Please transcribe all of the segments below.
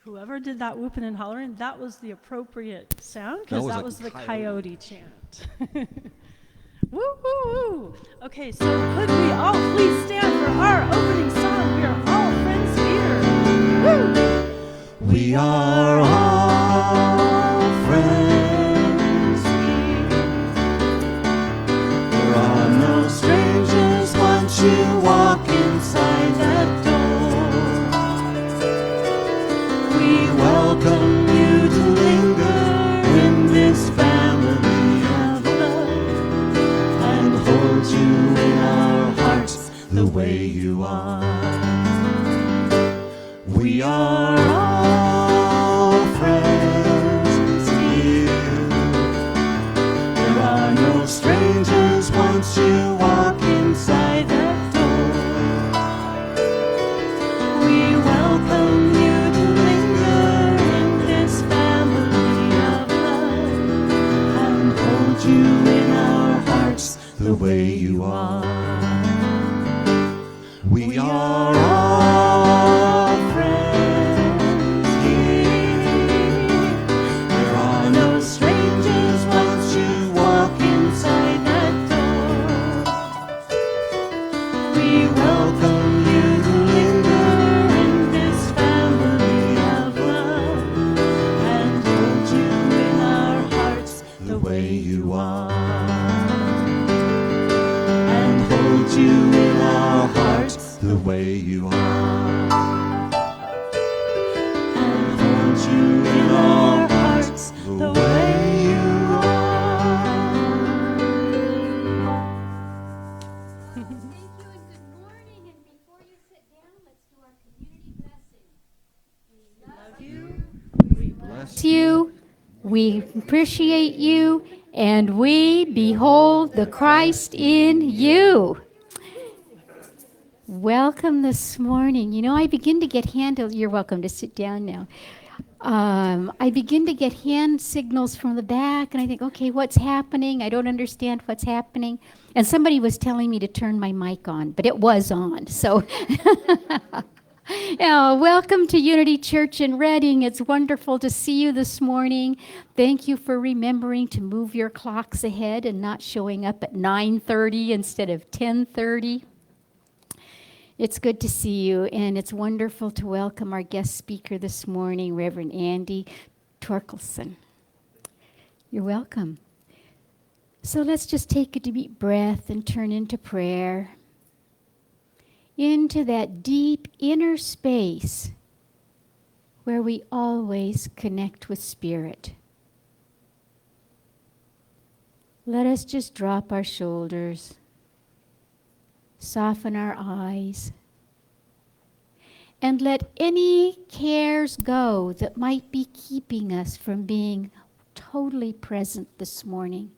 Whoever did that whooping and hollering, that was the appropriate sound, because that was the coyote chant. Woo, woo, woo. Okay, so could we all please stand for our opening song? We are all friends here. Woo! We are all friends here. There are no strangers once you walk inside that door. Welcome you to linger in this family of love and hold you in our hearts the way you are. We are all friends here. There are no strangers once you walk inside that door. We welcome you. You in our hearts the way you are. We are all friends here. There are no strangers once you walk inside that door. We welcome you to linger in this family of love and hold you in our hearts the way you are, and hold you in our hearts the way you are, and hold you in our hearts the way you are. Thank you and good morning. And before you sit down, let's do our community blessing. We love you. We bless you. We appreciate you. And we behold the Christ in you. Welcome this morning. You know, I begin to get you're welcome to sit down now. I begin to get hand signals from the back, and I think, okay, what's happening? I don't understand what's happening. And somebody was telling me to turn my mic on, but it was on, so... Welcome to Unity Church in Reading. It's wonderful to see you this morning. Thank you for remembering to move your clocks ahead and not showing up at 9:30 instead of 10:30. It's good to see you, and it's wonderful to welcome our guest speaker this morning, Reverend Andy Torkelson. You're welcome. So let's just take a deep breath and turn into prayer. Into that deep inner space where we always connect with Spirit. Let us just drop our shoulders, soften our eyes, and let any cares go that might be keeping us from being totally present this morning.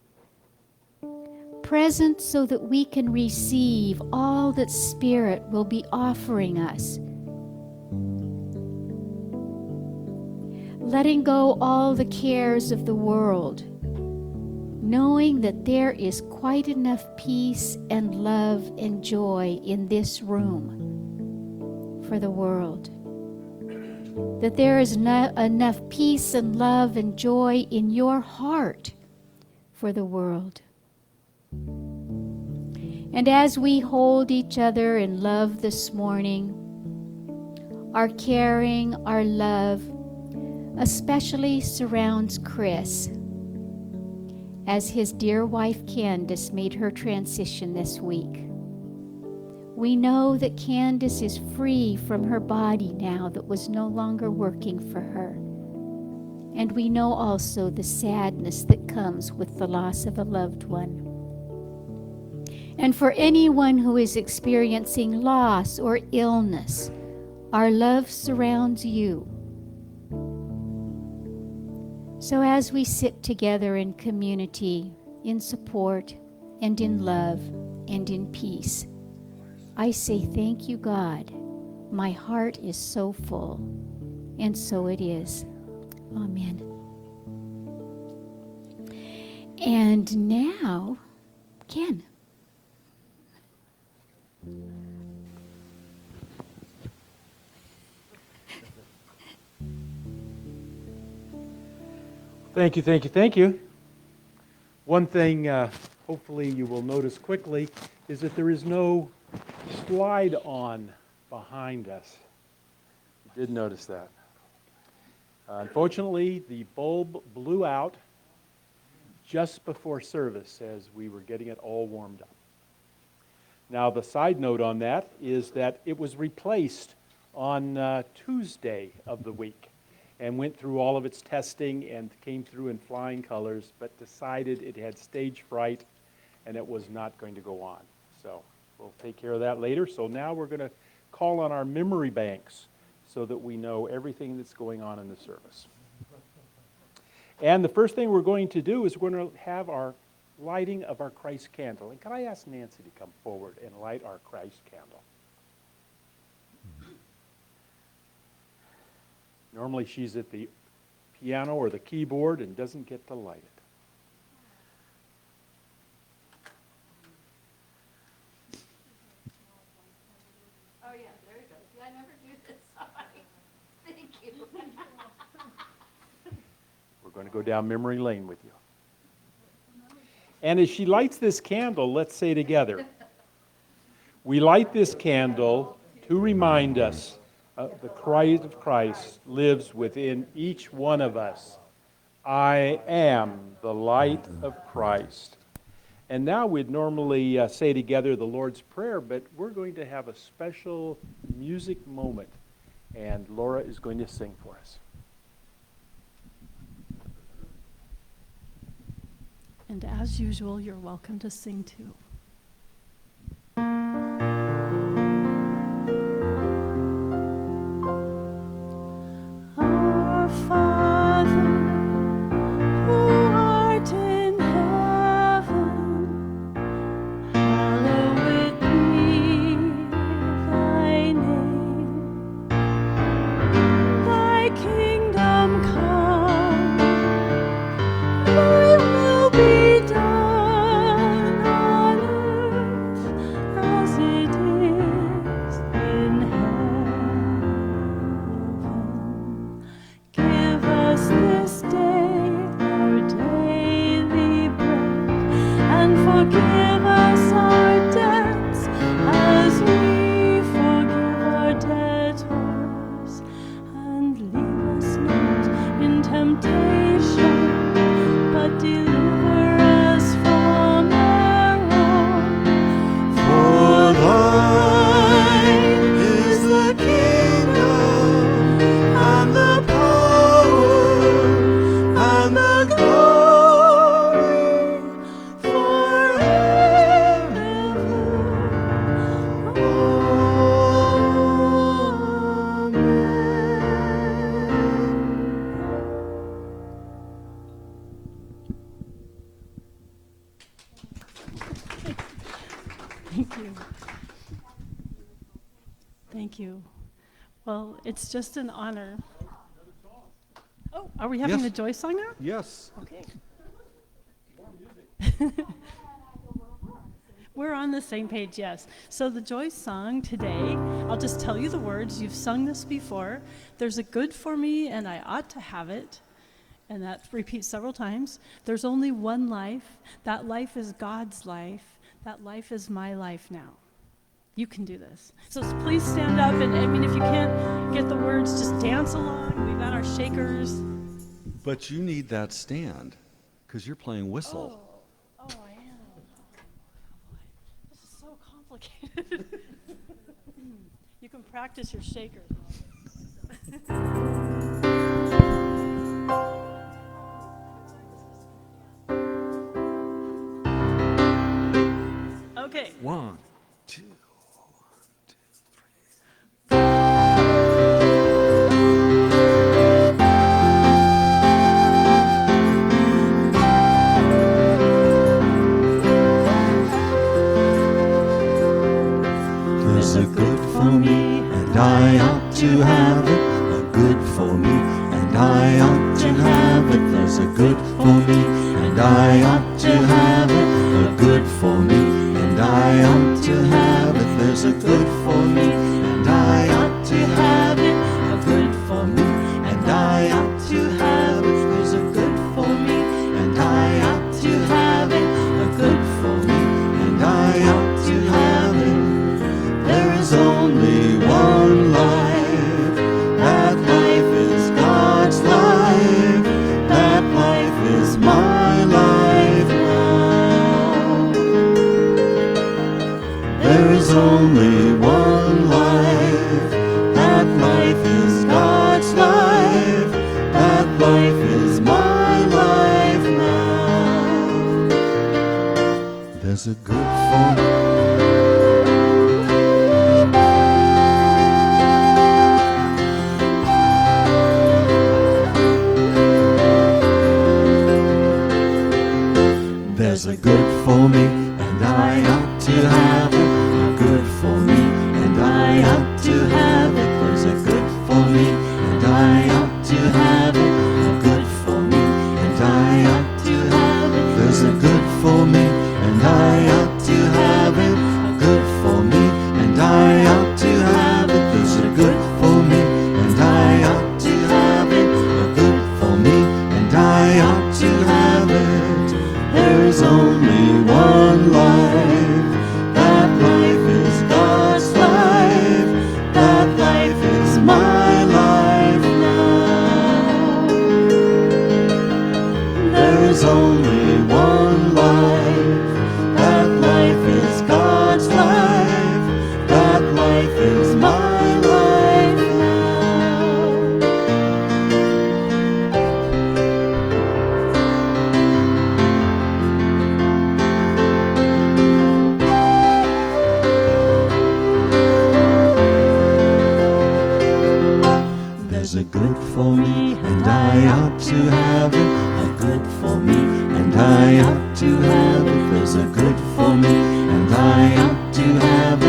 Present so that we can receive all that Spirit will be offering us. Letting go all the cares of the world, knowing that there is quite enough peace and love and joy in this room for the world. That there is enough peace and love and joy in your heart for the world. And as we hold each other in love this morning, our caring, our love, especially surrounds Chris, as his dear wife Candace made her transition this week. We know that Candace is free from her body now that was no longer working for her. And we know also the sadness that comes with the loss of a loved one. And for anyone who is experiencing loss or illness, our love surrounds you. So as we sit together in community, in support, and in love, and in peace, I say thank you, God. My heart is so full, and so it is. Amen. And now, Ken. Thank you, thank you, thank you. One thing hopefully you will notice quickly is that there is no slide on behind us. You did notice that. Unfortunately, the bulb blew out just before service as we were getting it all warmed up. Now, the side note on that is that it was replaced on Tuesday of the week and went through all of its testing and came through in flying colors, but decided it had stage fright and it was not going to go on. So we'll take care of that later. So now we're going to call on our memory banks so that we know everything that's going on in the service. And the first thing we're going to do is we're going to have our lighting of our Christ candle. And can I ask Nancy to come forward and light our Christ candle? Normally she's at the piano or the keyboard and doesn't get to light it. Oh yeah, there you go. See, I never do this. Sorry. Thank you. We're going to go down memory lane with you. And as she lights this candle, let's say together, we light this candle to remind us the Christ of Christ lives within each one of us. I am the light of Christ. And now we'd normally say together the Lord's Prayer, but we're going to have a special music moment, and Laura is going to sing for us. And as usual, you're welcome to sing too. Our Father, who art in heaven, hallowed be thy name. Thy kingdom come, thy will be done on earth as it is in heaven. Give us this day our daily bread, and forgive us our debts as we forgive our debtors. And lead us not in temptation, but deliver us from error. For thine is the kingdom and the power and the glory forever. Thank you. Thank you. Well, it's just an honor. Oh, are we having Yes. the Joy song now? Yes. Okay. We're on the same page, yes. So the Joy song today, I'll just tell you the words. You've sung this before. There's a good for me, and I ought to have it. And that repeats several times. There's only one life. That life is God's life. That life is my life now. You can do this. So please stand up, and I mean, if you can't get the words, just dance along. We've got our shakers. But you need that stand because you're playing whistle. Oh, I am. This is so complicated. You can practice your shakers. Okay. Okay. 1, 2. There's a good for me, and I ought to have it. A good for me, and I ought to have it. There's a good for me, and I ought to have it. A good for me, and I ought to have it. There's a good for me, and I ought to have it. A good for me, and I ought to have it. There's a good for me, and I ought to have it. A good for me, and I ought to have it. There is only one life. That life is God's life. That life is my life now. There is only one life. That life is God's life. That life is my life now. There's a good for me. There's a good for me, and I ought to have it. A good for me, and I ought to have it. There's a good for me, and I ought to have it. A good for me, and I ought to have it. There's a good for me, and I ought to have it. A good for me, and I ought to have it. There's a good for me, and I ought to have it. A good for me, and I ought to have it. There's only one life. That life is God's life. That life is my life now. There is only one life. That life is God's life. That life is my life now. There's a good for me, and I ought to have it. A good for me, and I ought to have it. There's a good for me, and I ought to have it. A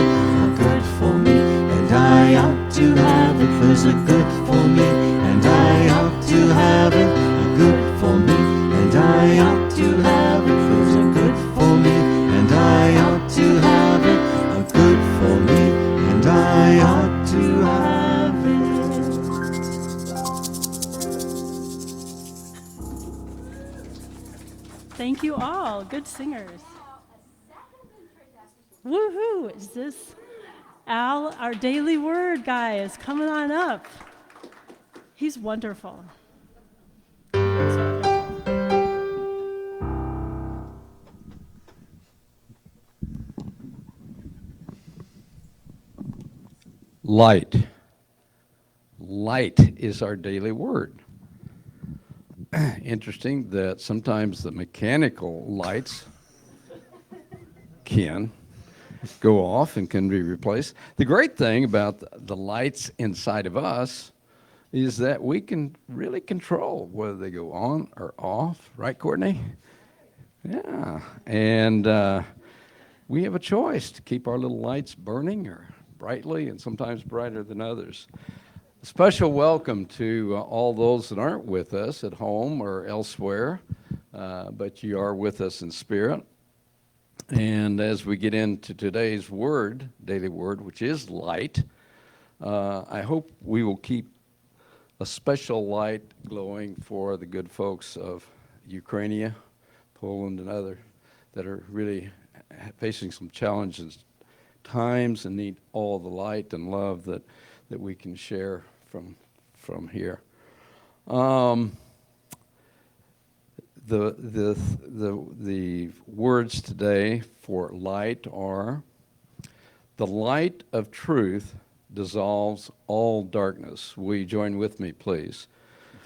good for me, and I ought to have it. There's a good for me, and I ought to have it. A good for me, and I ought to have it. There's a good for me, and I ought to have it. A good for me, and I ought to have it. Thank you all. Good singers. Woohoo! Is this Al, our daily word guy, is coming on up. He's wonderful. Light. Light is our daily word. Interesting that sometimes the mechanical lights can go off and can be replaced. The great thing about the lights inside of us is that we can really control whether they go on or off, right, Courtney? Yeah, and we have a choice to keep our little lights burning or brightly and sometimes brighter than others. A special welcome to all those that aren't with us at home or elsewhere, but you are with us in spirit. And as we get into today's word, daily word, which is light, I hope we will keep a special light glowing for the good folks of Ukraine, Poland, and others that are really facing some challenges, times, and need all the light and love that we can share from here. The words today for light are: the light of truth dissolves all darkness. Will you join with me, please?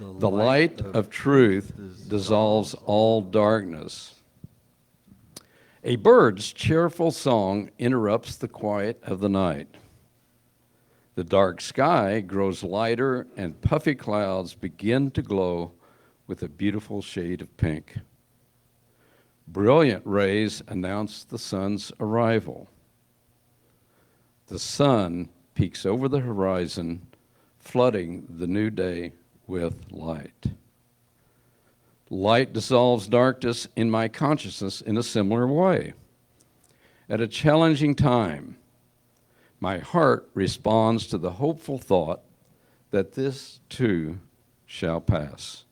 The light of truth dissolves all darkness. A bird's cheerful song interrupts the quiet of the night. The dark sky grows lighter and puffy clouds begin to glow with a beautiful shade of pink. Brilliant rays announce the sun's arrival. The sun peeks over the horizon, flooding the new day with light. Light dissolves darkness in my consciousness in a similar way. At a challenging time, my heart responds to the hopeful thought that this too shall pass.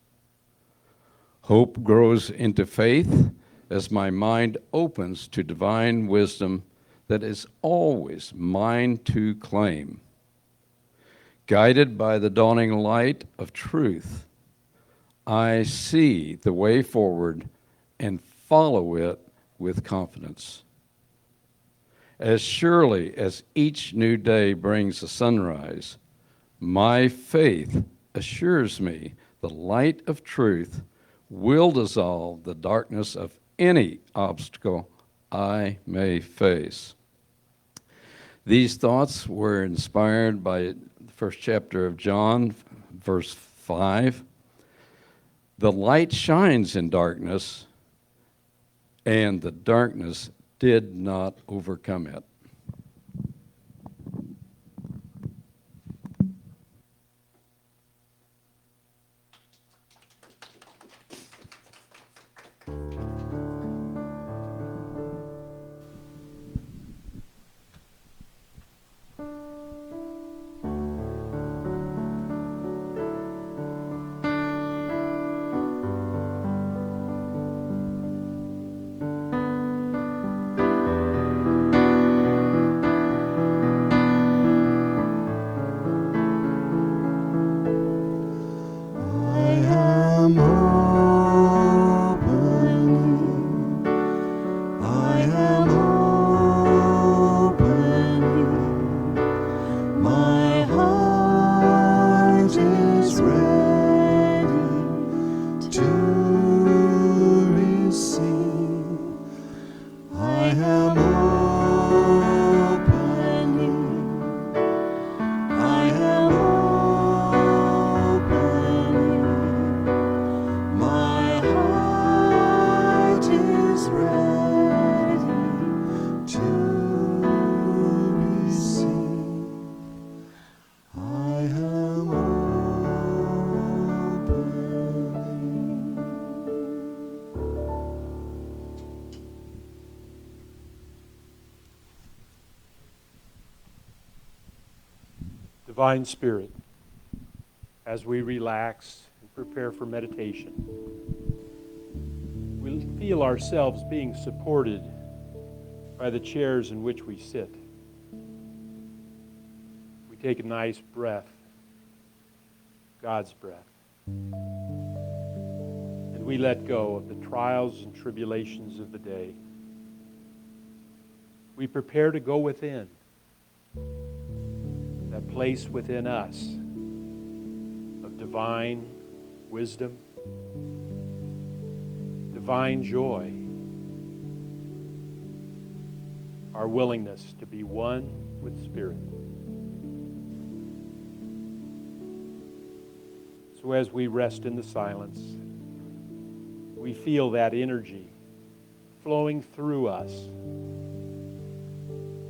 Hope grows into faith as my mind opens to divine wisdom that is always mine to claim. Guided by the dawning light of truth, I see the way forward and follow it with confidence. As surely as each new day brings a sunrise, my faith assures me the light of truth will dissolve the darkness of any obstacle I may face. These thoughts were inspired by the first chapter of John, verse 5. The light shines in darkness, and the darkness did not overcome it. Divine Spirit, as we relax and prepare for meditation, we feel ourselves being supported by the chairs in which we sit. We take a nice breath, God's breath, and we let go of the trials and tribulations of the day. We prepare to go within, that place within us of divine wisdom, divine joy, our willingness to be one with Spirit. So as we rest in the silence, we feel that energy flowing through us,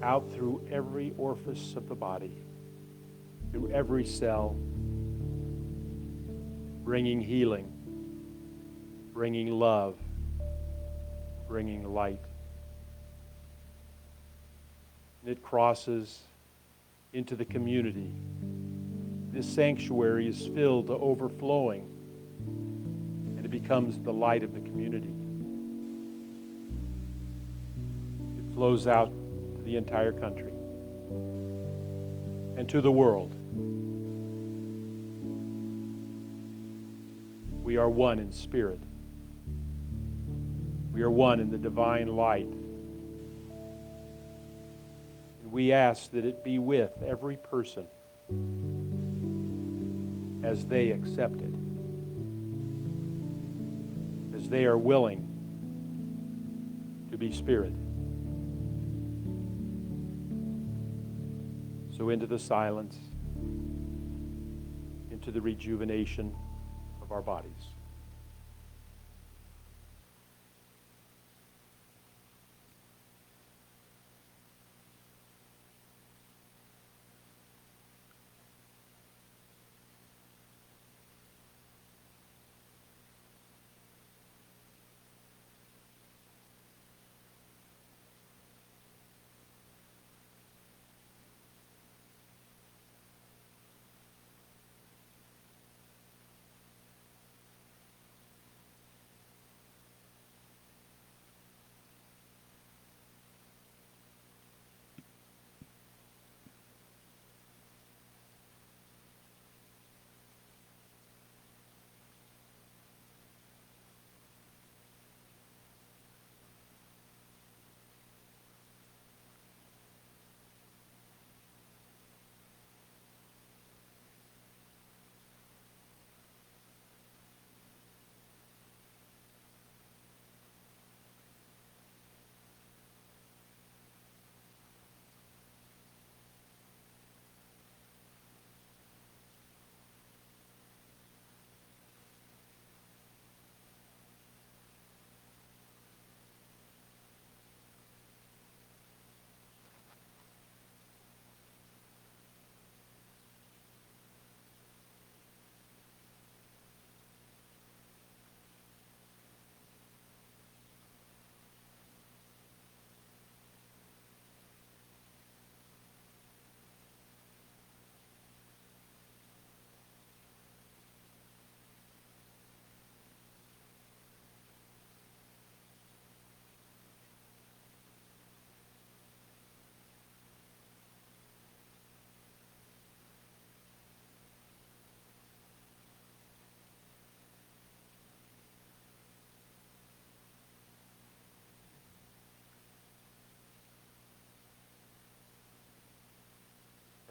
out through every orifice of the body, through every cell, bringing healing, bringing love, bringing light. And it crosses into the community. This sanctuary is filled to overflowing, and it becomes the light of the community. It flows out to the entire country and to the world. We are one in spirit. We are one in the divine light. And we ask that it be with every person as they accept it, as they are willing to be spirit. So into the silence, into the rejuvenation of our bodies.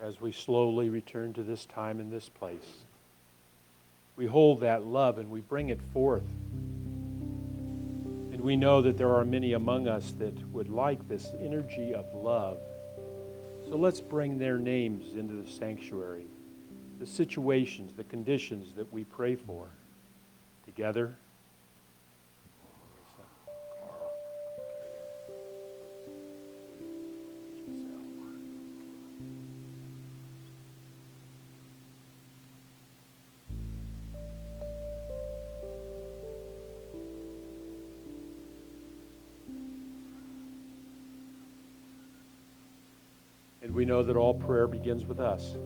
As we slowly return to this time and this place, we hold that love and we bring it forth. And we know that there are many among us that would like this energy of love. So let's bring their names into the sanctuary, the situations, the conditions that we pray for together. And we know that all prayer begins with us.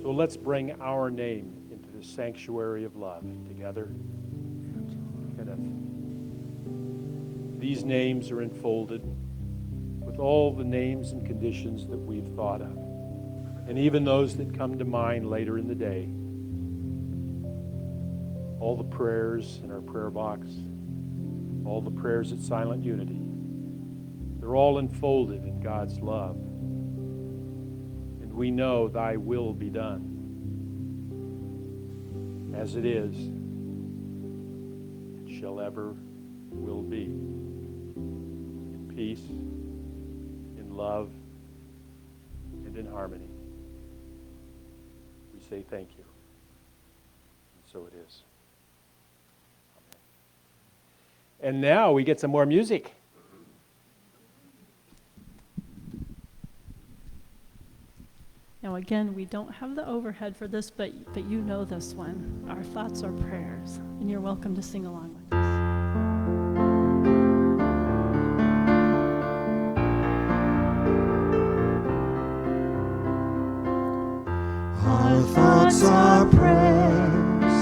So let's bring our name into the sanctuary of love together. Kenneth. These names are enfolded with all the names and conditions that we've thought of, and even those that come to mind later in the day. All the prayers in our prayer box, all the prayers at Silent Unity, they're all enfolded in God's love. And we know thy will be done, as it is, and shall ever will be, in peace, in love, and in harmony. We say thank you. And so it is. Amen. And now we get some more music. Now again, we don't have the overhead for this, but you know this one. Our thoughts are prayers, and you're welcome to sing along with us. Our thoughts are prayers,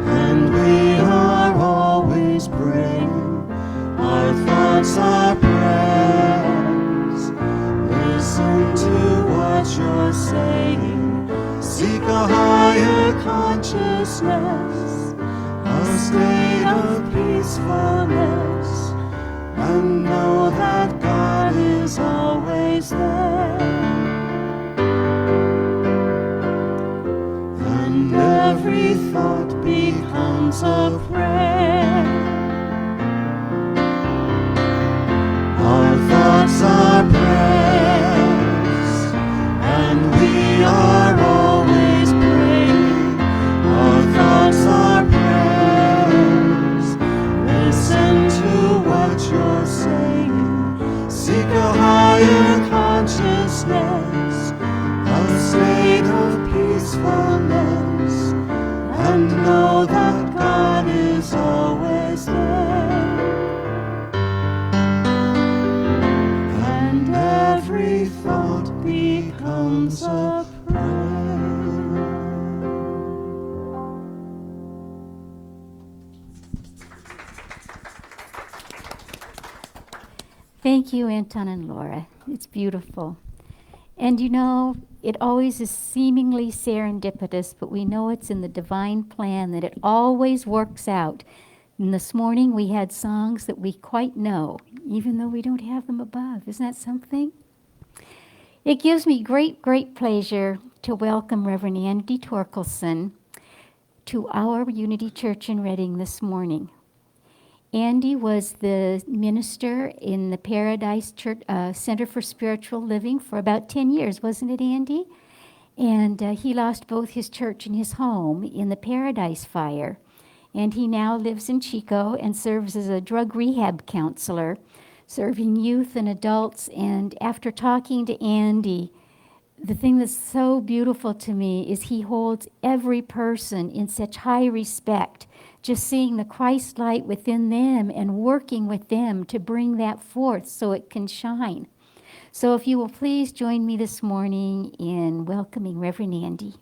and we are always praying. Our thoughts are prayers. Listen to what you're saying. Seek a higher consciousness, a state of peacefulness, and know that God is always there. And every thought becomes a prayer. comes a prayer. Thank you, Anton and Laura. It's beautiful. And you know, it always is seemingly serendipitous, but we know it's in the divine plan that it always works out. And this morning we had songs that we quite know, even though we don't have them above. Isn't that something? It gives me great, great pleasure to welcome Reverend Andy Torkelson to our Unity Church in Reading this morning. Andy was the minister in the Paradise Church, Center for Spiritual Living for about 10 years, wasn't it, Andy? And he lost both his church and his home in the Paradise Fire. And he now lives in Chico and serves as a drug rehab counselor, serving youth and adults. And after talking to Andy, the thing that's so beautiful to me is he holds every person in such high respect, just seeing the Christ light within them and working with them to bring that forth so it can shine. So if you will please join me this morning in welcoming Reverend Andy.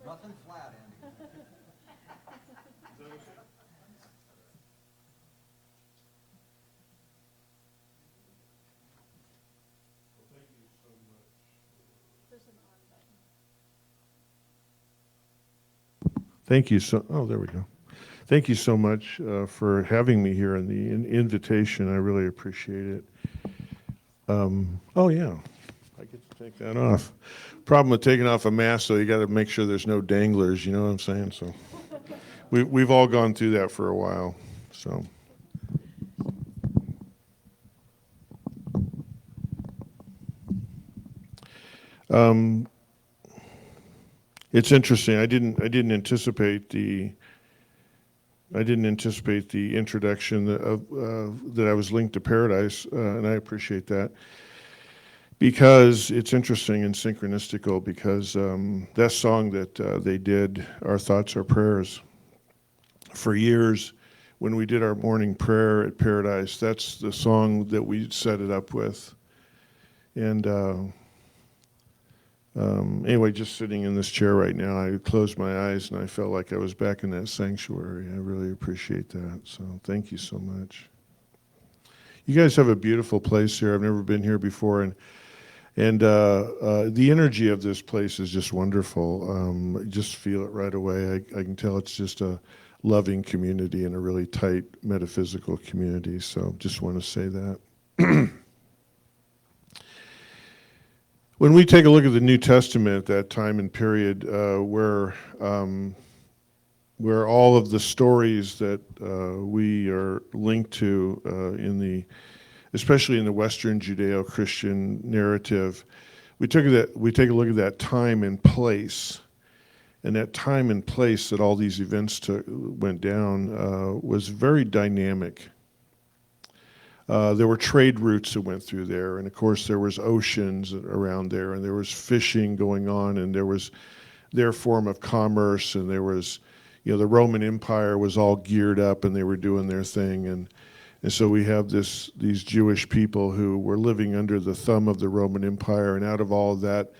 Nothing flat, Andy. Thank you there we go. Thank you so much for having me here and the invitation. I really appreciate it. Oh yeah, I get to take that off. Problem with taking off a mask, though, you got to make sure there's no danglers. You know what I'm saying? So we've all gone through that for a while. So. It's interesting. I didn't anticipate the introduction that I was linked to Paradise, and I appreciate that because it's interesting and synchronicistical. Because that song that they did, "Our Thoughts, Our Prayers," for years when we did our morning prayer at Paradise, that's the song that we set it up with, and. Anyway, just sitting in this chair right now, I closed my eyes and I felt like I was back in that sanctuary. I really appreciate that. So thank you so much. You guys have a beautiful place here. I've never been here before, and the energy of this place is just wonderful. Just feel it right away. I can tell it's just a loving community and a really tight metaphysical community. So just want to say that. When we take a look at the New Testament at that time and period, where all of the stories that we are linked to especially in the Western Judeo-Christian narrative, we take a look at that time and place, and that time and place that all these events went down was very dynamic. There were trade routes that went through there, and of course there was oceans around there, and there was fishing going on, and there was their form of commerce, and there was, the Roman Empire was all geared up, and they were doing their thing, and so we have these Jewish people who were living under the thumb of the Roman Empire, and out of all of that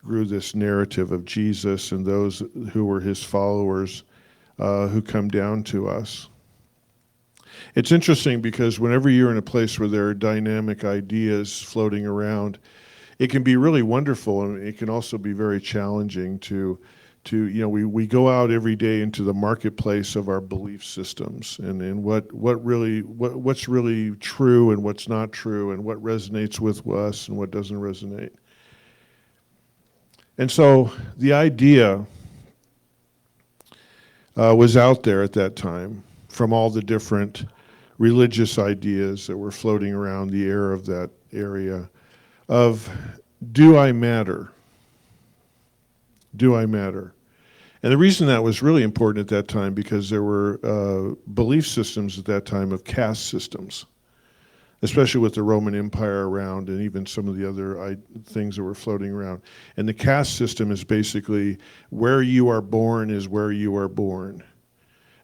grew this narrative of Jesus and those who were his followers who come down to us. It's interesting because whenever you're in a place where there are dynamic ideas floating around, it can be really wonderful, and it can also be very challenging to we go out every day into the marketplace of our belief systems and what's really true and what's not true, and what resonates with us and what doesn't resonate. And so the idea was out there at that time from all the different religious ideas that were floating around the air of that area of, do I matter? Do I matter? And the reason that was really important at that time, because there were belief systems at that time of caste systems, especially with the Roman Empire around and even some of the other things that were floating around. And the caste system is basically where you are born is where you are born.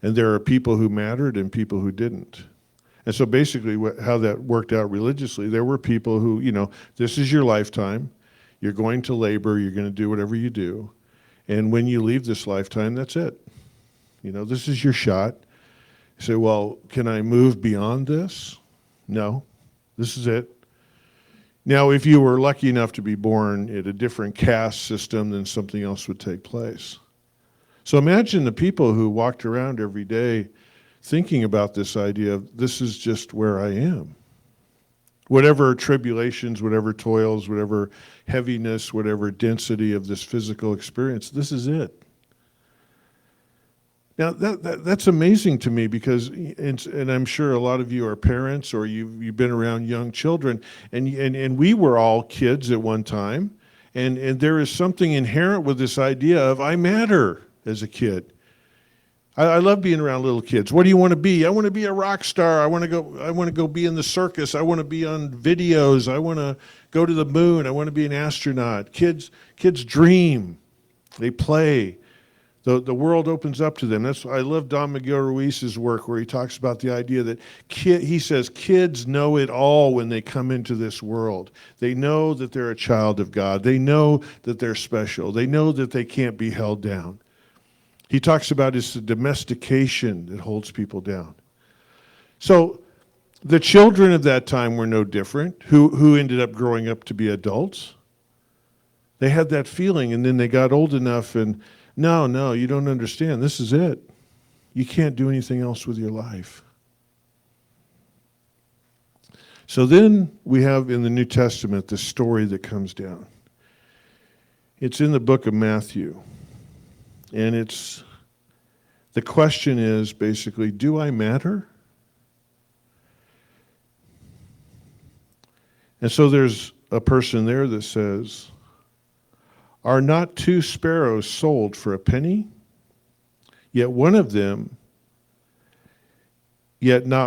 And there are people who mattered and people who didn't. And so basically how that worked out religiously, there were people who, this is your lifetime. You're going to labor. You're going to do whatever you do. And when you leave this lifetime, that's it. This is your shot. You say, well, can I move beyond this? No, this is it. Now, if you were lucky enough to be born in a different caste system, then something else would take place. So imagine the people who walked around every day thinking about this idea of this is just where I am. Whatever tribulations, whatever toils, whatever heaviness, whatever density of this physical experience, this is it. Now, that's amazing to me because, and I'm sure a lot of you are parents or you've been around young children, and we were all kids at one time, and there is something inherent with this idea of I matter as a kid. I love being around little kids. What do you want to be? I want to be a rock star. I want to go be in the circus. I want to be on videos. I want to go to the moon. I want to be an astronaut. Kids dream. They play. The world opens up to them. I love Don Miguel Ruiz's work where he talks about the idea that he says kids know it all when they come into this world. They know that they're a child of God. They know that they're special. They know that they can't be held down. He talks about it's the domestication that holds people down. So the children of that time were no different, who ended up growing up to be adults. They had that feeling, and then they got old enough, and no, you don't understand. This is it. You can't do anything else with your life. So then we have in the New Testament the story that comes down. It's in the book of Matthew. And the question is basically, do I matter? And so there's a person there that says, are not 2 sparrows sold for a penny? Yet not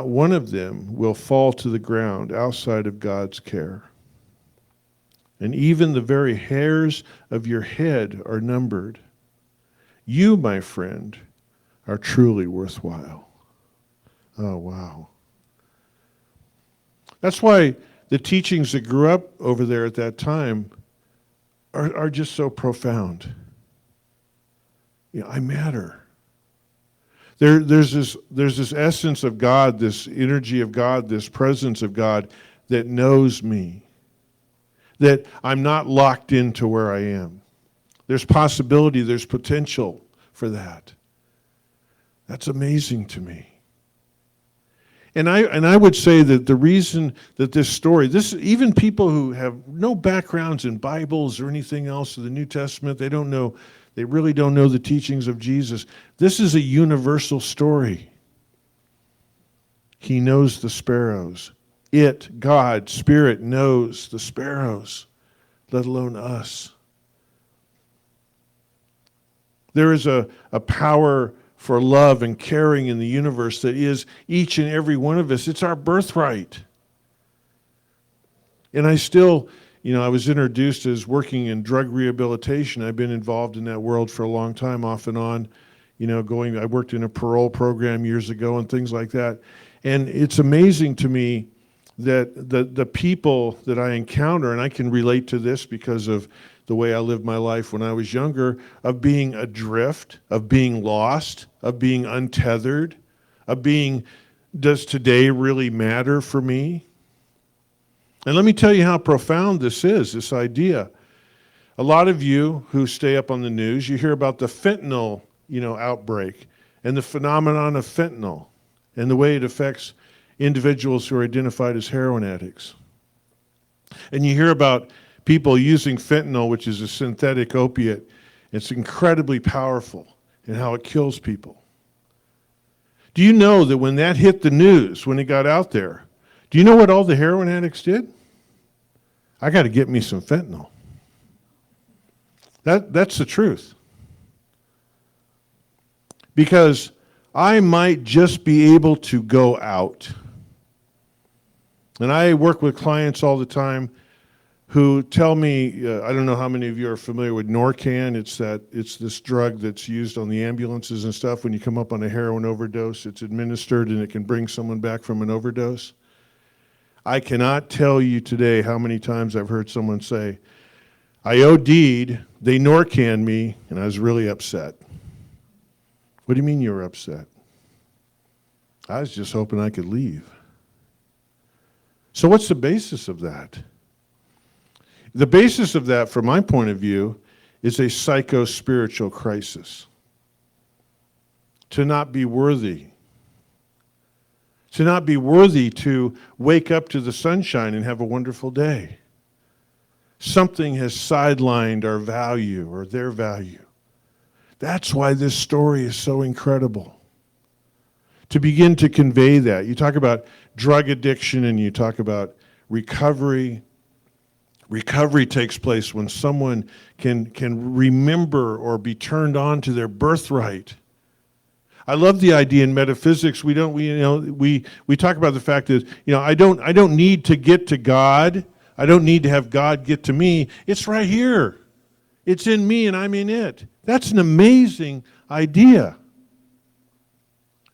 one of them will fall to the ground outside of God's care. And even the very hairs of your head are numbered. You, my friend, are truly worthwhile. Oh, wow. That's why the teachings that grew up over there at that time are just so profound. I matter. There's this essence of God, this energy of God, this presence of God that knows me, that I'm not locked into where I am. There's possibility, there's potential for that. That's amazing to me. And I would say that the reason that this story, even people who have no backgrounds in Bibles or anything else of the New Testament, they really don't know the teachings of Jesus. This is a universal story. He knows the sparrows. God, Spirit, knows the sparrows, let alone us. There is a power for love and caring in the universe that is each and every one of us. It's our birthright. And I still, I was introduced as working in drug rehabilitation. I've been involved in that world for a long time, off and on. I worked in a parole program years ago and things like that. And it's amazing to me that the people that I encounter, and I can relate to this because of the way I lived my life when I was younger, of being adrift, of being lost, of being untethered, of being, does today really matter for me? And let me tell you how profound this is, this idea. A lot of you who stay up on the news, you hear about the fentanyl, outbreak and the phenomenon of fentanyl and the way it affects individuals who are identified as heroin addicts. And you hear about people using fentanyl, which is a synthetic opiate. It's incredibly powerful in how it kills people. Do you know that when that hit the news, when it got out there, do you know what all the heroin addicts did? I got to get me some fentanyl. That's the truth. Because I might just be able to go out. And I work with clients all the time who tell me, I don't know how many of you are familiar with Narcan. It's this drug that's used on the ambulances and stuff. When you come up on a heroin overdose, it's administered and it can bring someone back from an overdose. I cannot tell you today how many times I've heard someone say, I OD'd, they Narcan me, and I was really upset. What do you mean you were upset? I was just hoping I could leave. So what's the basis of that? The basis of that, from my point of view, is a psycho-spiritual crisis. To not be worthy. To not be worthy to wake up to the sunshine and have a wonderful day. Something has sidelined our value or their value. That's why this story is so incredible. To begin to convey that. You talk about drug addiction and you talk about recovery. Recovery takes place when someone can remember or be turned on to their birthright. I love the idea in metaphysics. We talk about the fact that I don't need to get to God. I don't need to have God get to me. It's right here. It's in me and I'm in it. That's an amazing idea.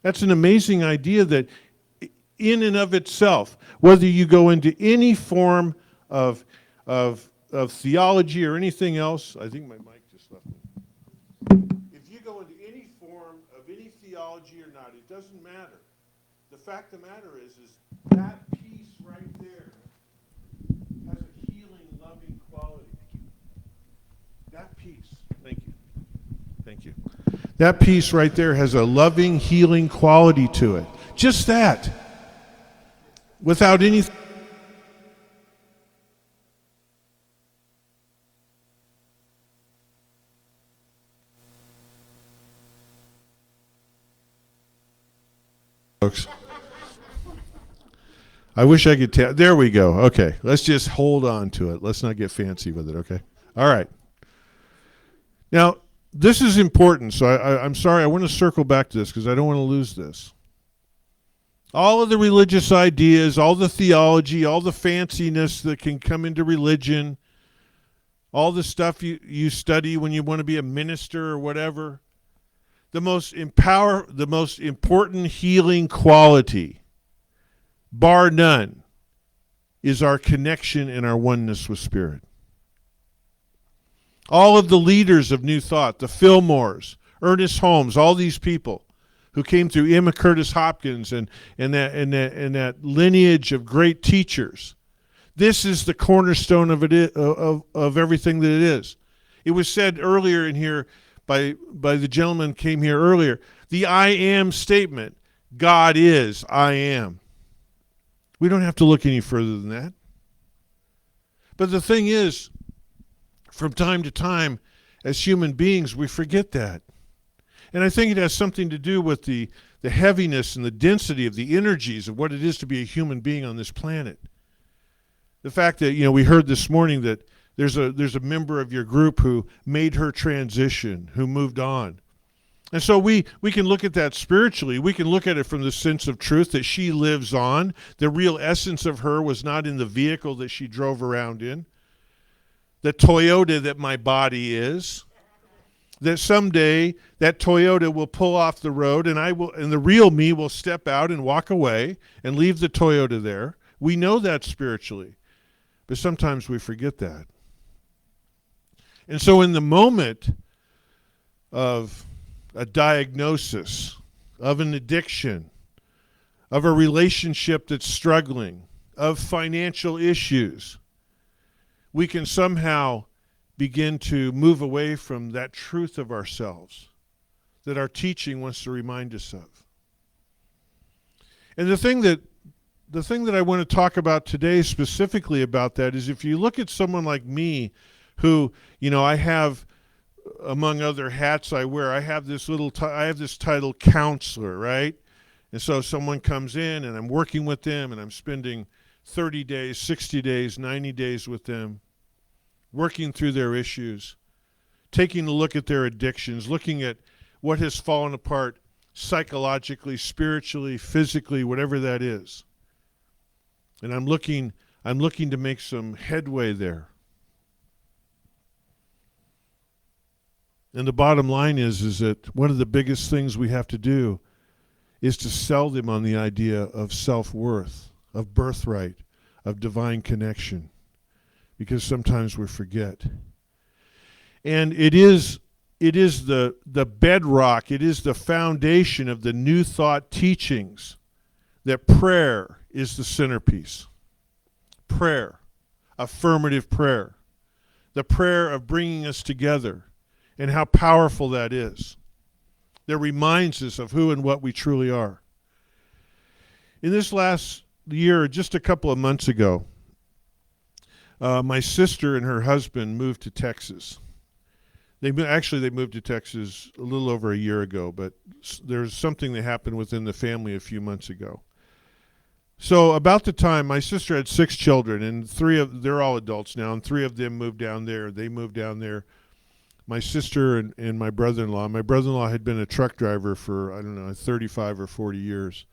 That's an amazing idea that in and of itself, whether you go into any form of theology or anything else, I think my mic just left me. If you go into any form of any theology or not, it doesn't matter. The fact of the matter is that piece right there has a healing, loving quality. That piece, thank you. That piece right there has a loving, healing quality to it. Just that. Without any... Folks. I wish I could tell. There we go. Okay. Let's just hold on to it. Let's not get fancy with it, okay? All right. Now, this is important, so I'm sorry. I want to circle back to this because I don't want to lose this. All of the religious ideas, all the theology, all the fanciness that can come into religion, all the stuff you study when you want to be a minister or whatever, the most important healing quality, bar none, is our connection and our oneness with Spirit. All of the leaders of New Thought, the Fillmores, Ernest Holmes, all these people who came through Emma Curtis Hopkins and that lineage of great teachers. This is the cornerstone of it of everything that it is. It was said earlier in here by the gentleman came here earlier. The I am statement, God is, I am. We don't have to look any further than that. But the thing is, from time to time, as human beings, we forget that. And I think it has something to do with the heaviness and the density of the energies of what it is to be a human being on this planet. The fact that, we heard this morning that there's a member of your group who made her transition, who moved on. And so we can look at that spiritually. We can look at it from the sense of truth that she lives on. The real essence of her was not in the vehicle that she drove around in. The Toyota that my body is. That someday that Toyota will pull off the road and the real me will step out and walk away and leave the Toyota there. We know that spiritually. But sometimes we forget that. And so in the moment of a diagnosis, of an addiction, of a relationship that's struggling, of financial issues, we can somehow begin to move away from that truth of ourselves that our teaching wants to remind us of. And the thing that I want to talk about today specifically about that is if you look at someone like me who, I have, among other hats I wear, I have this title counselor, right? And so someone comes in and I'm working with them and I'm spending 30 days, 60 days, 90 days with them, working through their issues, taking a look at their addictions, looking at what has fallen apart psychologically, spiritually, physically, whatever that is. And I'm looking I'm looking to make some headway there. And the bottom line is that one of the biggest things we have to do is to sell them on the idea of self-worth, of birthright, of divine connection, because sometimes we forget. And it is the bedrock, it is the foundation of the New Thought teachings that prayer is the centerpiece. Prayer, affirmative prayer, the prayer of bringing us together, and how powerful that is. That reminds us of who and what we truly are. In this last year, just a couple of months ago, my sister and her husband moved to Texas. They moved to Texas a little over a year ago, but there's something that happened within the family a few months ago. So about the time, my sister had 6 children, and they're all adults now, and 3 of them moved down there. They moved down there. My sister and my brother-in-law. My brother-in-law had been a truck driver for, 35 or 40 years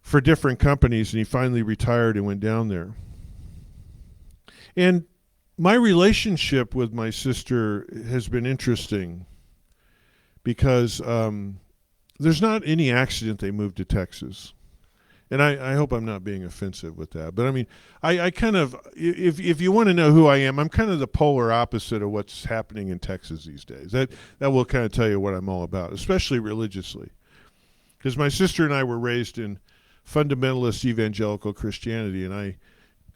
for different companies, and he finally retired and went down there. And my relationship with my sister has been interesting because there's not any accident they moved to Texas. And I hope I'm not being offensive with that. But I mean, I kind of, if you want to know who I am, I'm kind of the polar opposite of what's happening in Texas these days. That will kind of tell you what I'm all about, especially religiously. Because my sister and I were raised in fundamentalist evangelical Christianity, and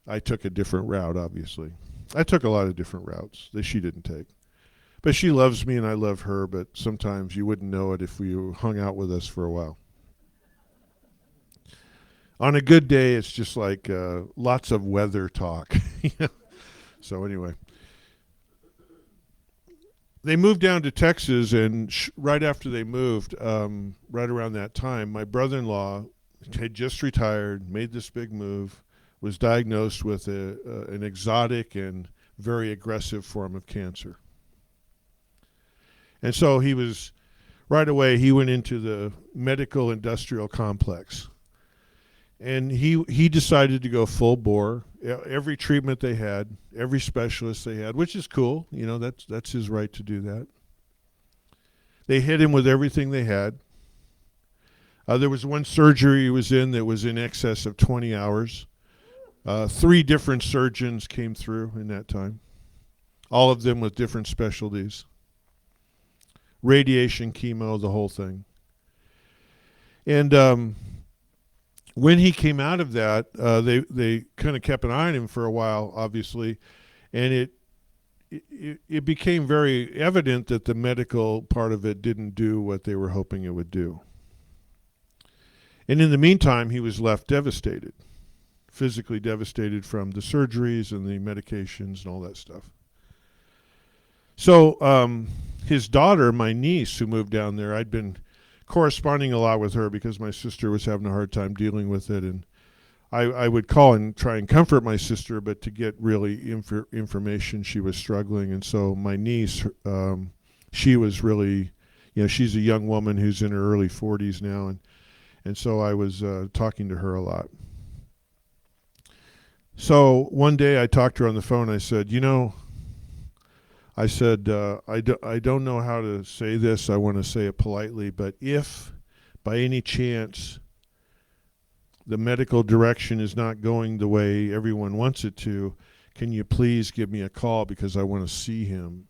I took a different route, obviously. I took a lot of different routes that she didn't take. But she loves me and I love her, but sometimes you wouldn't know it if we hung out with us for a while. On a good day, it's just like lots of weather talk. So anyway, they moved down to Texas, and right after they moved, right around that time, my brother-in-law had just retired, made this big move, was diagnosed with an exotic and very aggressive form of cancer. And so right away, he went into the medical industrial complex. And he decided to go full bore. Every treatment they had, every specialist they had, which is cool. That's his right to do that. They hit him with everything they had. There was one surgery he was in that was in excess of 20 hours. 3 different surgeons came through in that time, all of them with different specialties. Radiation, chemo, the whole thing. And when he came out of that, they kind of kept an eye on him for a while, obviously, and it became very evident that the medical part of it didn't do what they were hoping it would do. And in the meantime, he was left devastated, physically devastated from the surgeries and the medications and all that stuff. So his daughter, my niece, who moved down there, I'd been corresponding a lot with her because my sister was having a hard time dealing with it, and I would call and try and comfort my sister, but to get really information, she was struggling. And so my niece, she was really, she's a young woman who's in her early 40s now, and so I was talking to her a lot. So one day I talked to her on the phone. I said, I don't know how to say this. I want to say it politely, but if by any chance the medical direction is not going the way everyone wants it to, can you please give me a call, because I want to see him,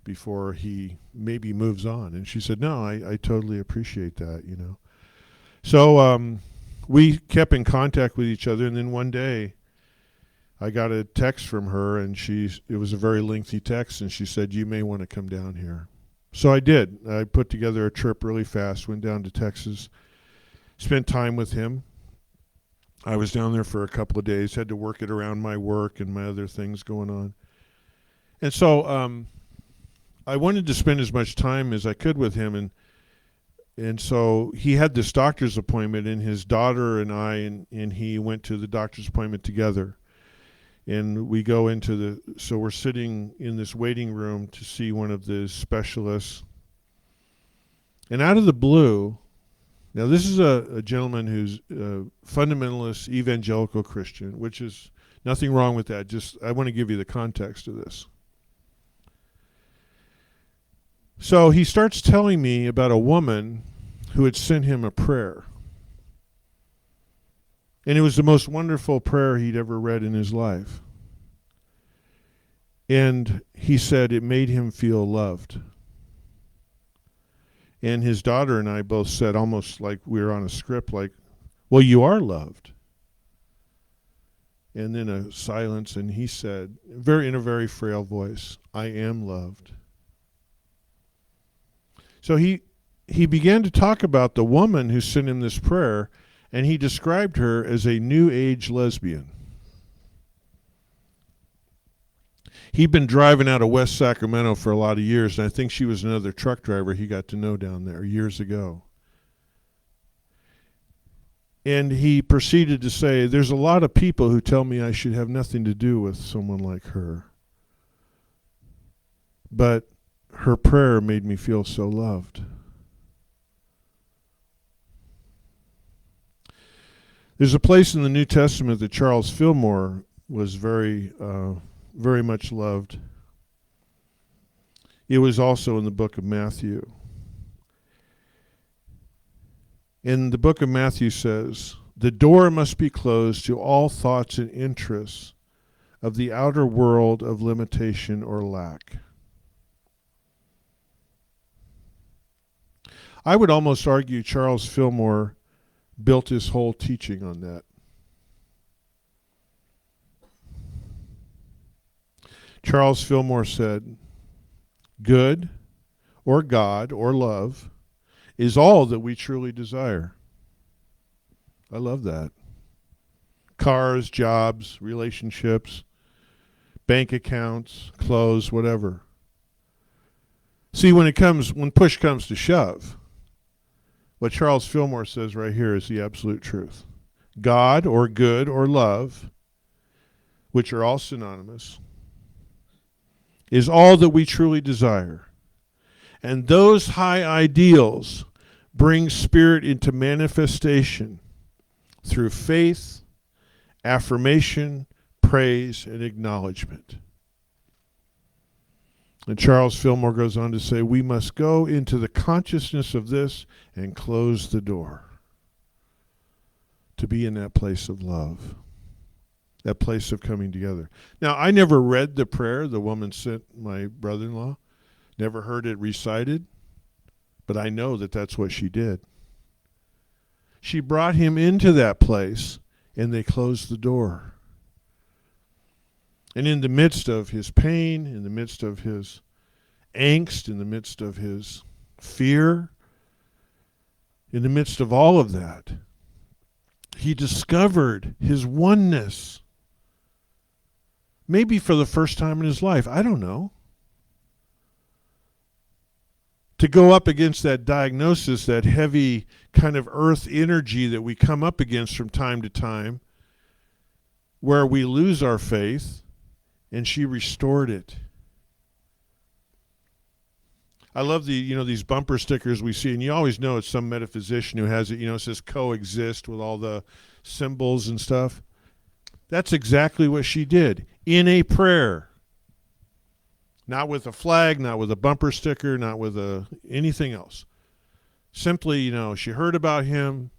before he maybe moves on. And she said, no, I totally appreciate that, So we kept in contact with each other, and then one day I got a text from her, and it was a very lengthy text, and she said, you may want to come down here. So I did. I put together a trip really fast, went down to Texas, spent time with him. I was down there for a couple of days, had to work it around my work and my other things going on. And so I wanted to spend as much time as I could with him, and so he had this doctor's appointment, and his daughter and I and he went to the doctor's appointment together. And we go so we're sitting in this waiting room to see one of the specialists. And out of the blue, Now, this is a gentleman who's a fundamentalist evangelical Christian, which is nothing wrong with that. Just I want to give you the context of this. So he starts telling me about a woman who had sent him a prayer. And it was the most wonderful prayer he'd ever read in his life. And he said it made him feel loved. And his daughter and I both said, almost like we were on a script, like, well, you are loved. And then a silence, and he said, in a very frail voice, I am loved. So he began to talk about the woman who sent him this prayer, and he described her as a new age lesbian. He'd been driving out of West Sacramento for a lot of years, and I think she was another truck driver he got to know down there years ago. And he proceeded to say, there's a lot of people who tell me I should have nothing to do with someone like her. But her prayer made me feel so loved. There's a place in the New Testament that Charles Fillmore was very much loved. It was also in the book of Matthew. In the book of Matthew says, the door must be closed to all thoughts and interests of the outer world of limitation or lack. I would almost argue Charles Fillmore built his whole teaching on that. Charles Fillmore said, good or God or love is all that we truly desire. I love that. Cars, jobs, relationships, bank accounts, clothes, whatever. See, when push comes to shove, what Charles Fillmore says right here is the absolute truth. God or good or love, which are all synonymous, is all that we truly desire. And those high ideals bring spirit into manifestation through faith, affirmation, praise, and acknowledgement. And Charles Fillmore goes on to say, we must go into the consciousness of this and close the door to be in that place of love, that place of coming together. Now, I never read the prayer the woman sent my brother-in-law, never heard it recited, but I know that that's what she did. She brought him into that place, and they closed the door. And in the midst of his pain, in the midst of his angst, in the midst of his fear, in the midst of all of that, he discovered his oneness. Maybe for the first time in his life. I don't know. To go up against that diagnosis, that heavy kind of earth energy that we come up against from time to time, where we lose our faith, and she restored it. I love these bumper stickers we see, and you always know it's some metaphysician who has it, it says coexist with all the symbols and stuff. That's exactly what she did in a prayer. Not with a flag, not with a bumper sticker, not with anything else. Simply, she heard about him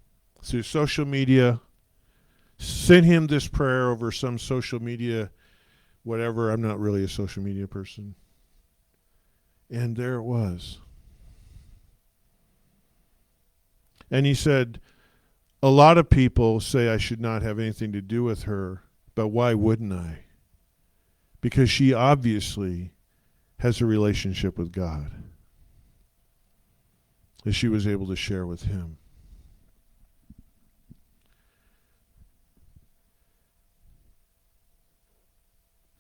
through social media, sent him this prayer over some social media, whatever. I'm not really a social media person. And there it was. And he said, a lot of people say I should not have anything to do with her, but why wouldn't I? Because she obviously has a relationship with God that she was able to share with him.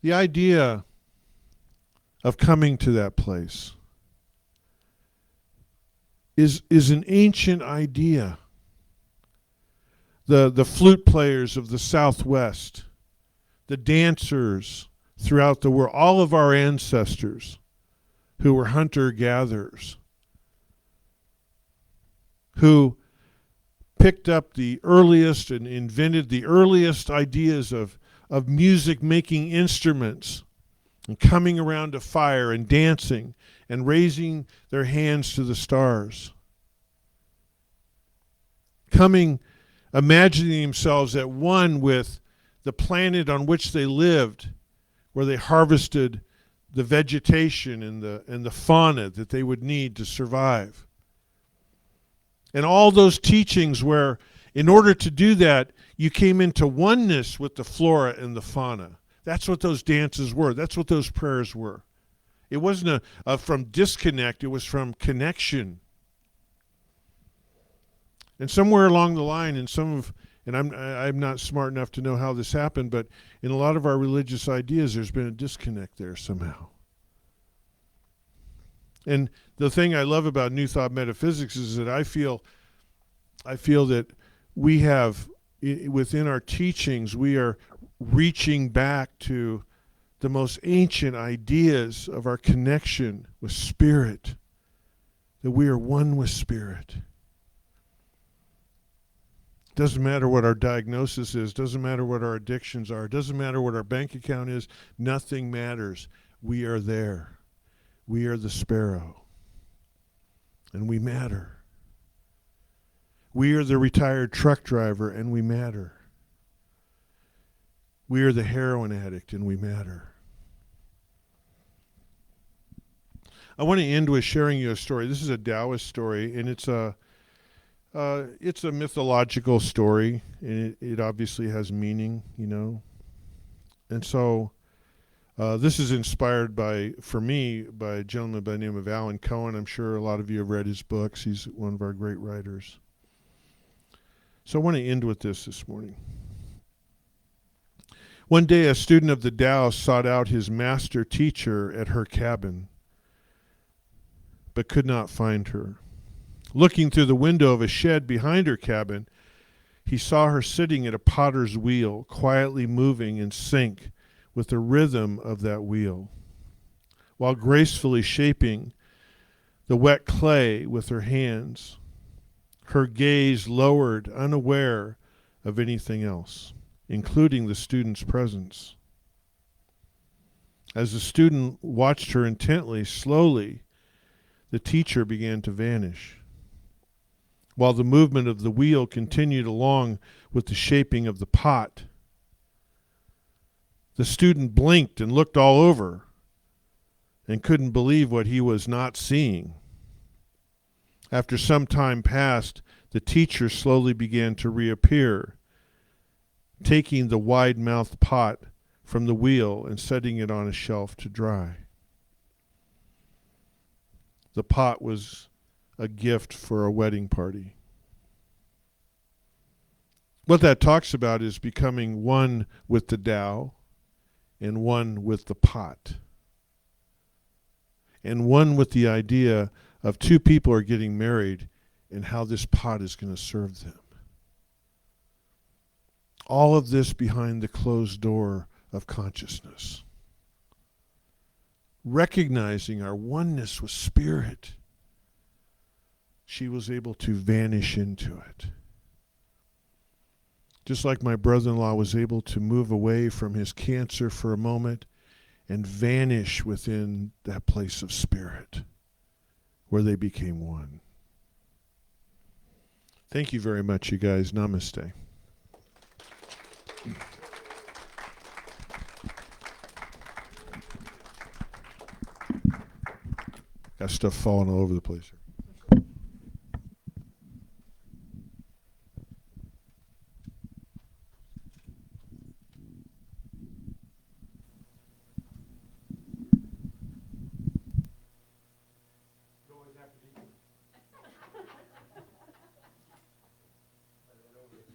The idea of coming to that place is an ancient idea. The flute players of the Southwest, the dancers throughout the world, all of our ancestors who were hunter-gatherers, who picked up the earliest and invented the earliest ideas of music making instruments, and coming around a fire and dancing and raising their hands to the stars. Imagining themselves at one with the planet on which they lived, where they harvested the vegetation and the fauna that they would need to survive. And all those teachings where, in order to do that, you came into oneness with the flora and the fauna. That's what those dances were. That's what those prayers were. It wasn't from disconnect, it was from connection. And somewhere along the line, and I'm not smart enough to know how this happened, but in a lot of our religious ideas, there's been a disconnect there somehow. And the thing I love about New Thought metaphysics is that I feel that we have, within our teachings, we are reaching back to the most ancient ideas of our connection with Spirit, that we are one with Spirit. Doesn't matter what our diagnosis is, doesn't matter what our addictions are, doesn't matter what our bank account is, nothing matters. We are there. We are the sparrow. And we matter. We are the retired truck driver, and we matter. We are the heroin addict, and we matter. I want to end with sharing you a story. This is a Taoist story, and it's a mythological story, and it obviously has meaning, you know. And so this is inspired for me, by a gentleman by the name of Alan Cohen. I'm sure a lot of you have read his books. He's one of our great writers. So I want to end with this morning. One day, a student of the Tao sought out his master teacher at her cabin, but could not find her. Looking through the window of a shed behind her cabin, he saw her sitting at a potter's wheel, quietly moving in sync with the rhythm of that wheel, while gracefully shaping the wet clay with her hands, her gaze lowered, unaware of anything else, including the student's presence. As the student watched her intently, slowly, the teacher began to vanish, while the movement of the wheel continued along with the shaping of the pot. The student blinked and looked all over and couldn't believe what he was not seeing. After some time passed, the teacher slowly began to reappear, taking the wide-mouthed pot from the wheel and setting it on a shelf to dry. The pot was a gift for a wedding party. What that talks about is becoming one with the Tao and one with the pot, and one with the idea of two people are getting married and how this pot is going to serve them. All of this behind the closed door of consciousness. Recognizing our oneness with Spirit, she was able to vanish into it. Just like my brother-in-law was able to move away from his cancer for a moment and vanish within that place of Spirit where they became one. Thank you very much, you guys. Namaste. Got stuff falling all over the place here.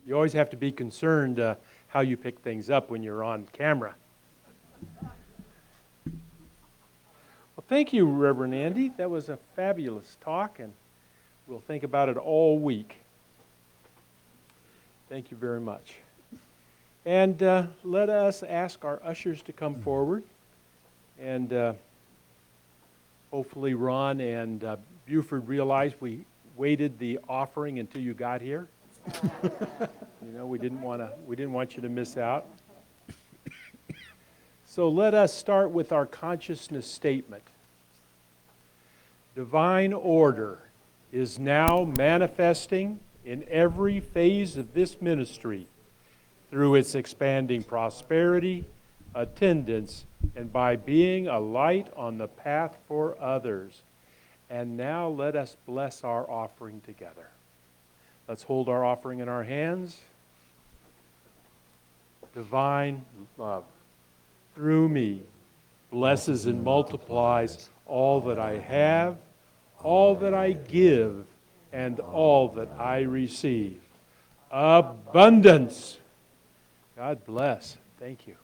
You always have to be concerned how you pick things up when you're on camera. Well, thank you, Reverend Andy. That was a fabulous talk, and we'll think about it all week. Thank you very much. And let us ask our ushers to come forward. And hopefully Ron and Buford realized we waited the offering until you got here. We didn't want you to miss out. So let us start with our consciousness statement. Divine order is now manifesting in every phase of this ministry through its expanding prosperity, attendance, and by being a light on the path for others. And now let us bless our offering together. Let's hold our offering in our hands. Divine love, through me, blesses and multiplies all that I have, all that I give, and all that I receive. Abundance. God bless. Thank you.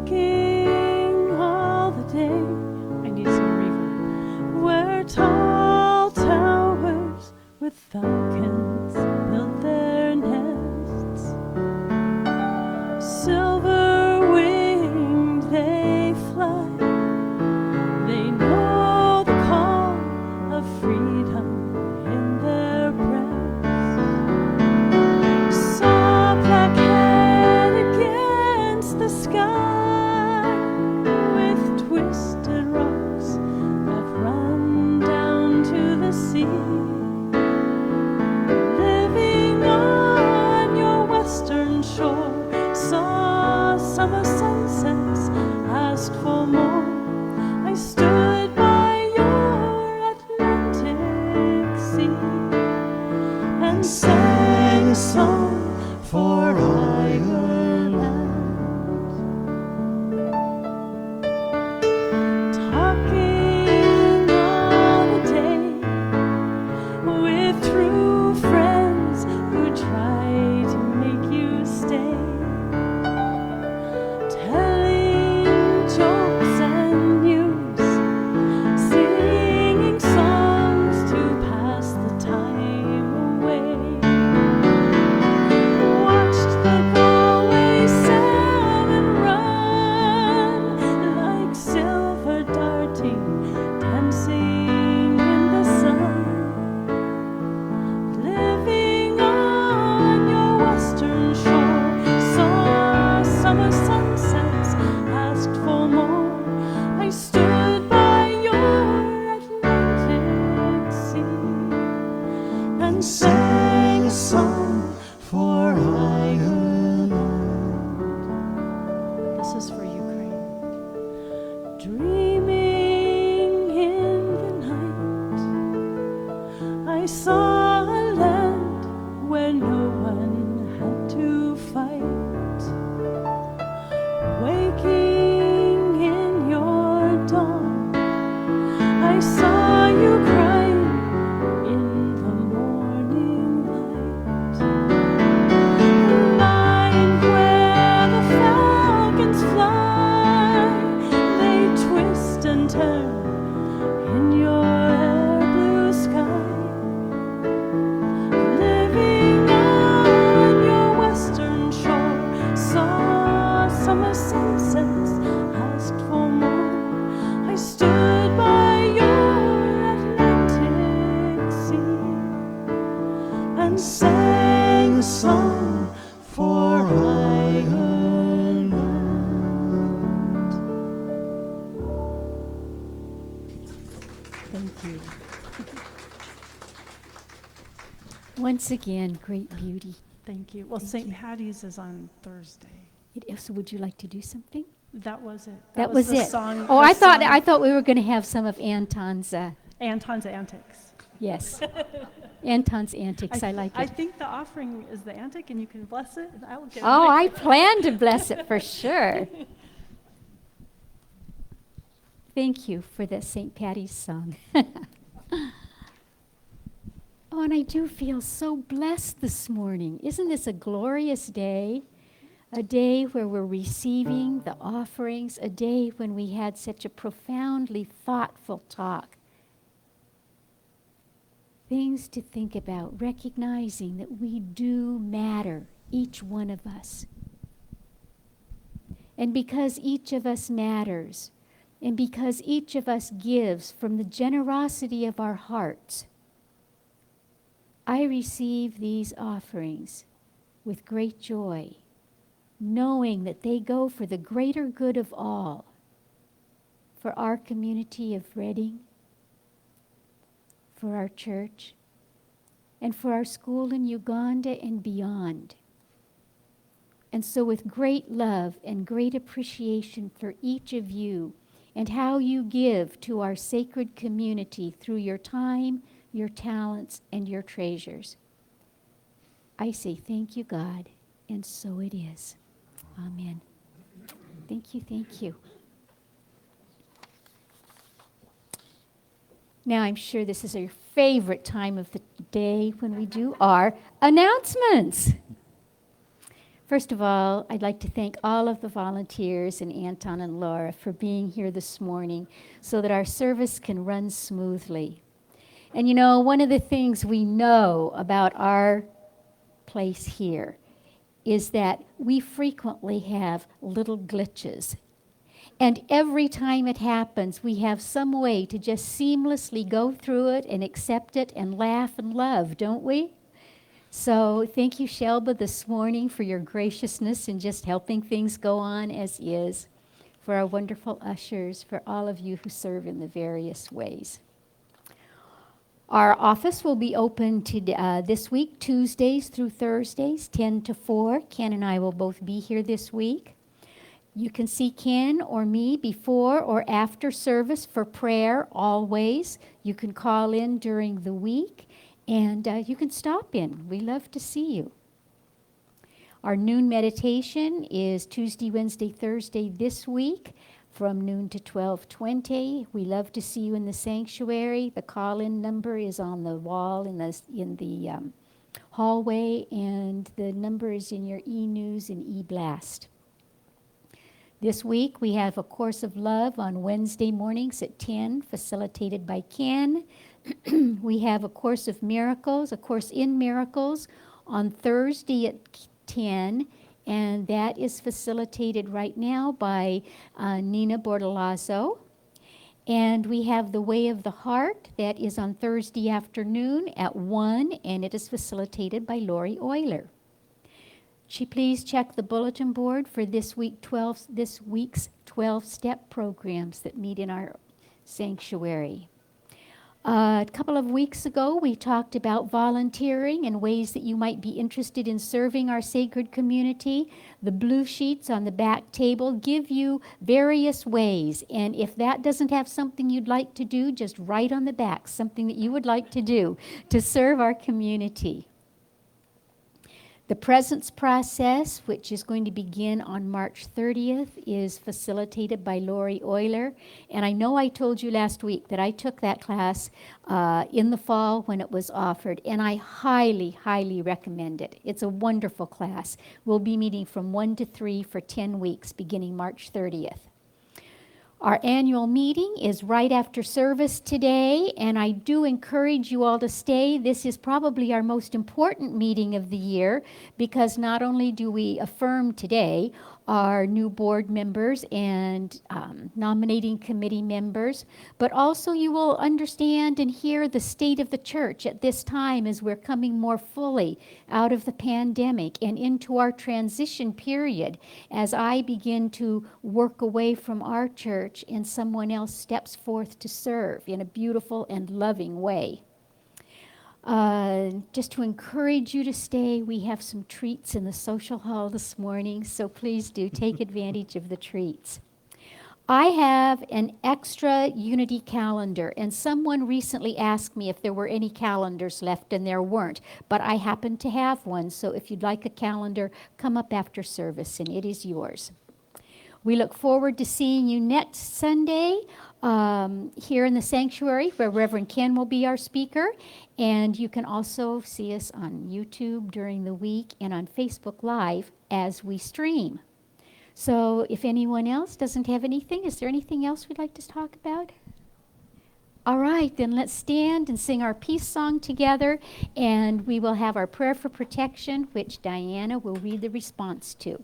Walking all the day, I need some reverb, where tall towers with falcons build their nests. Silver winged they fly, they know the call of freedom in their breasts. Saw black head against the sky with twisted rocks that run down to the sea. Living on your western shore, saw summer sunsets, asked for more. I stood by your Atlantic sea and sang a song for Ireland. Talking all the day with true friends who try to make you stay. Telling jokes and news, singing songs to pass the time away. Watched the Galway salmon run like silver darting, dancing in the sun. Living on your western shore, saw summer sunsets, asked for more. I stood by your Atlantic sea and sang a song for Ireland. This is for Ukraine. Dreaming in the night, I saw a land where no one had to fight. Waking in your dawn, I saw you crying in the morning light. Lying where the falcons fly, they twist and turn in your air blue sky. Living on your western shore, saw summer sunsets, asked for more. I stood by your Atlantic sea and sang a song for Ireland. Thank you. Once again, great beauty. Thank you. Well, St. Patty's is on Thursday. So would you like to do something? That was it. That was the it. Song, Oh, the I song- thought we were going to have some of Anton's. Anton's Antics. Yes, Anton's antics. I like I it. think the offering is the antic, and you can bless it, and I will give Oh, it. I plan to bless it for sure. Thank you for that St. Patty's song. Oh, and I do feel so blessed this morning. Isn't this a glorious day? A day where we're receiving the offerings, a day when we had such a profoundly thoughtful talk. Things to think about, recognizing that we do matter each one of us. And because each of us matters, and because each of us gives from the generosity of our hearts, I receive these offerings with great joy, knowing that they go for the greater good of all, for our community of Reading, for our church, and for our school in Uganda and beyond. And so with great love and great appreciation for each of you and how you give to our sacred community through your time, your talents, and your treasures, I say thank you, God, and so it is. Amen. Thank you, thank you. Now, I'm sure this is your favorite time of the day when we do our announcements. First of all, I'd like to thank all of the volunteers and Anton and Laura for being here this morning so that our service can run smoothly. And you know, one of the things we know about our place here is that we frequently have little glitches. And every time it happens, we have some way to just seamlessly go through it and accept it and laugh and love, don't we? So thank you, Shelba, this morning for your graciousness in just helping things go on as is, for our wonderful ushers, for all of you who serve in the various ways. Our office will be open this week, Tuesdays through Thursdays, 10 to 4. Ken and I will both be here this week. You can see Ken or me before or after service for prayer always. You can call in during the week, and you can stop in. We love to see you. Our noon meditation is Tuesday, Wednesday, Thursday this week from noon to 12:20. We love to see you in the sanctuary. The call-in number is on the wall in the hallway, and the number is in your e-news and e-blast. This week, we have a Course of Love on Wednesday mornings at 10, facilitated by Ken. We have a Course of Miracles, a Course in Miracles, on Thursday at 10, and that is facilitated right now by Nina Bordalazzo. And we have the Way of the Heart, that is on Thursday afternoon at 1, and it is facilitated by Lori Euler. Please check the bulletin board for this week's 12-step programs that meet in our sanctuary. A couple of weeks ago, we talked about volunteering and ways that you might be interested in serving our sacred community. The blue sheets on the back table give you various ways, and if that doesn't have something you'd like to do, just write on the back something that you would like to do to serve our community. The presence process, which is going to begin on March 30th, is facilitated by Lori Euler. And I know I told you last week that I took that class in the fall when it was offered, and I highly, highly recommend it. It's a wonderful class. We'll be meeting from 1 to 3 for 10 weeks, beginning March 30th. Our annual meeting is right after service today, and I do encourage you all to stay. This is probably our most important meeting of the year because not only do we affirm today our new board members and nominating committee members, but also you will understand and hear the state of the church at this time as we're coming more fully out of the pandemic and into our transition period as I begin to work away from our church and someone else steps forth to serve in a beautiful and loving way. Just to encourage you to stay, we have some treats in the social hall this morning, so please do take advantage of the treats. I have an extra Unity calendar, and someone recently asked me if there were any calendars left, and there weren't, but I happen to have one, so if you'd like a calendar, come up after service, and it is yours. We look forward to seeing you next Sunday here in the sanctuary, where Reverend Ken will be our speaker. And you can also see us on YouTube during the week and on Facebook Live as we stream. So if anyone else doesn't have anything, is there anything else we'd like to talk about? All right, then let's stand and sing our peace song together, and we will have our prayer for protection, which Diana will read the response to.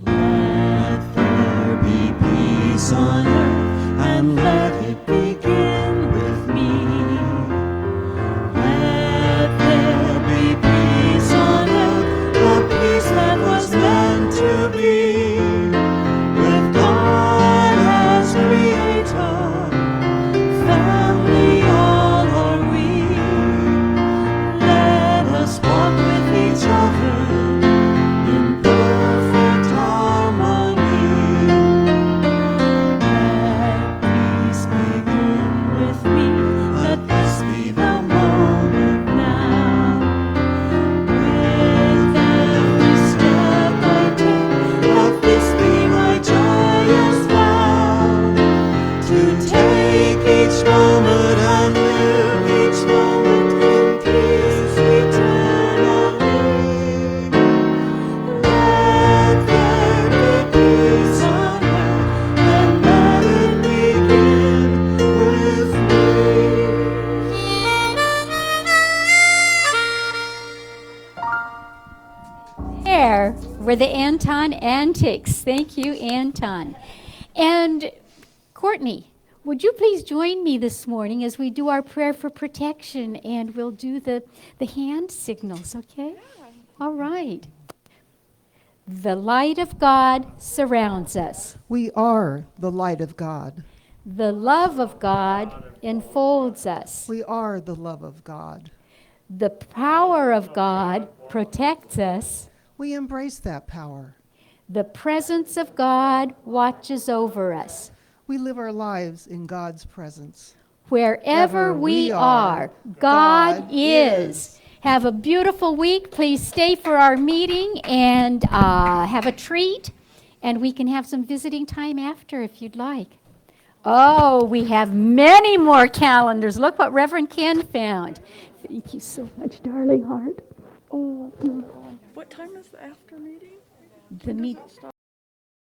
Let there be peace on earth, and let it begin with me. Let there be peace on earth, the peace that was meant to be. With God as creator, family all are we. Let us walk with each other in perfect harmony. Let peace begin with me. Let this be the moment now. With every step I take, let this be my joyous vow. To take each moment and live each moment in peace eternally. Let there be peace on earth, and let it begin with me. There were the Anton antics. Thank you, Anton. And Courtney, would you please join me this morning as we do our prayer for protection, and we'll do the hand signals, okay? All right. The light of God surrounds us. We are the light of God. The love of God enfolds us. We are the love of God. The power of God protects us. We embrace that power. The presence of God watches over us. We live our lives in God's presence. Wherever we are, God is. Have a beautiful week. Please stay for our meeting and have a treat. And we can have some visiting time after if you'd like. Oh, we have many more calendars. Look what Reverend Ken found. Thank you so much, darling heart. Oh, What time is the after meeting? the meet.